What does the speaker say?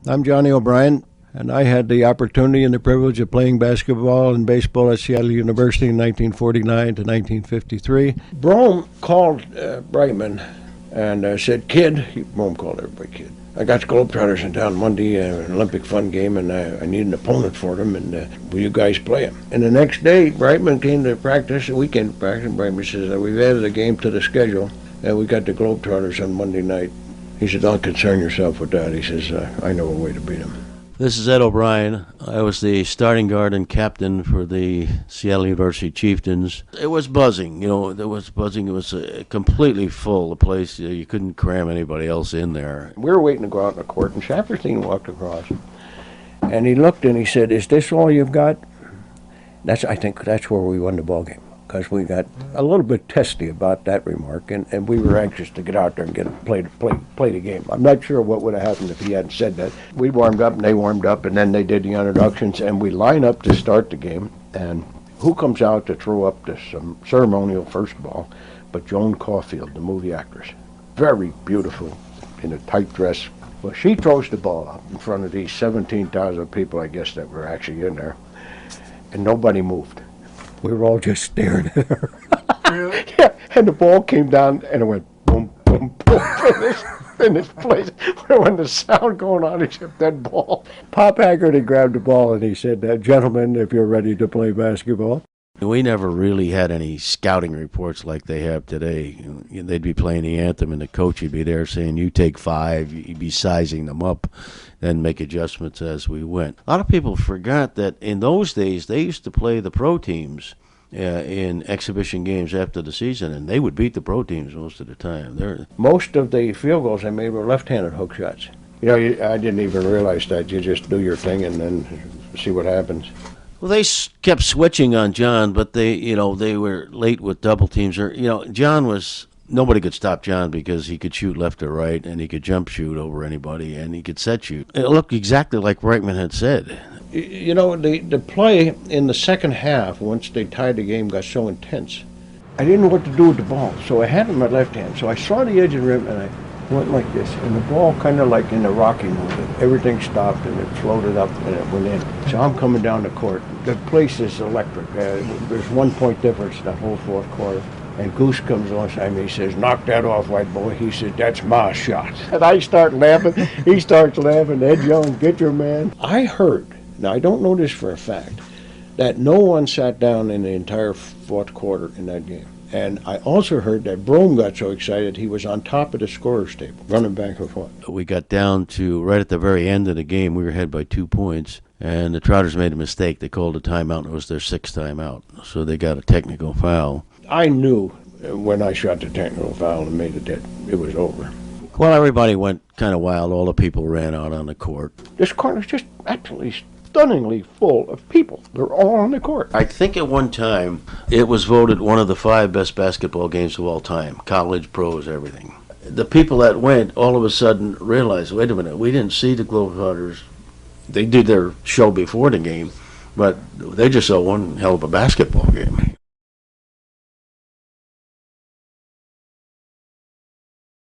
I'm Johnny O'Brien, and I had the opportunity and the privilege of playing basketball and baseball at Seattle University in 1949 to 1953. Brome called Brightman and said, "Kid," Brome called everybody kid, "I got the Globetrotters in town Monday, an Olympic fun game, and I need an opponent for them, and will you guys play them?" And the next day, Brightman came to practice, a weekend practice, and Brightman says, "We've added a game to the schedule, and we got the Globetrotters on Monday night." He said, "Don't concern yourself with that." He says, "I know a way to beat them." This is Ed O'Brien. I was the starting guard and captain for the Seattle University Chieftans. It was buzzing, It was buzzing. It was completely full, the place. You couldn't cram anybody else in there. We were waiting to go out in the court, and Shafferstein walked across, and he looked and he said, "Is this all you've got?" I think that's where we won the ball game, because we got a little bit testy about that remark, and we were anxious to get out there and play the game. I'm not sure what would have happened if he hadn't said that. We warmed up and they warmed up, and then they did the introductions, and we line up to start the game. And who comes out to throw up this ceremonial first ball but Joan Caulfield, the movie actress. Very beautiful in a tight dress. Well, she throws the ball up in front of these 17,000 people, I guess, that were actually in there, and nobody moved. We were all just staring at her. Really? Yeah, and the ball came down and it went boom, boom, boom in this place. When the sound going on, he shipped that ball. Pop Haggerty grabbed the ball and he said, "Gentlemen, if you're ready to play basketball." We never really had any scouting reports like they have today. They'd be playing the anthem, and the coach would be there saying, "You take 5." He'd be sizing them up, then make adjustments as we went. A lot of people forgot that in those days, they used to play the pro teams in exhibition games after the season, and they would beat the pro teams most of the time. Most of the field goals I made were left-handed hook shots. I didn't even realize that. You just do your thing and then see what happens. Well, they kept switching on John, but they were late with double teams. Nobody could stop John because he could shoot left or right, and he could jump shoot over anybody, and he could set shoot. It looked exactly like Brightman had said. The play in the second half, once they tied the game, got so intense. I didn't know what to do with the ball, so I had it in my left hand. So I saw the edge of the rim, and I went like this, and the ball kind of like in the Rocky movie. Everything stopped, and it floated up, and it went in. So I'm coming down the court. The place is electric. There's 1 point difference in that whole fourth quarter. And Goose comes alongside me. He says, "Knock that off, white boy." He said, "That's my shot." And I start laughing. He starts laughing. Ed yelling, "Get your man." I heard, now I don't know this for a fact, that no one sat down in the entire fourth quarter in that game. And I also heard that Brome got so excited he was on top of the scorer's table, running back and forth. We got down to right at the very end of the game. We were ahead by 2 points, and the Trotters made a mistake. They called a timeout, and it was their 6th timeout. So they got a technical foul. I knew when I shot the technical foul and made it that it was over. Well, everybody went kind of wild. All the people ran out on the court. This court is just absolutely stunningly full of people. They're all on the court. I think at one time it was voted one of the 5 best basketball games of all time. College, pros, everything. The people that went all of a sudden realized, wait a minute, we didn't see the Globetrotters. They did their show before the game, but they just saw one hell of a basketball game.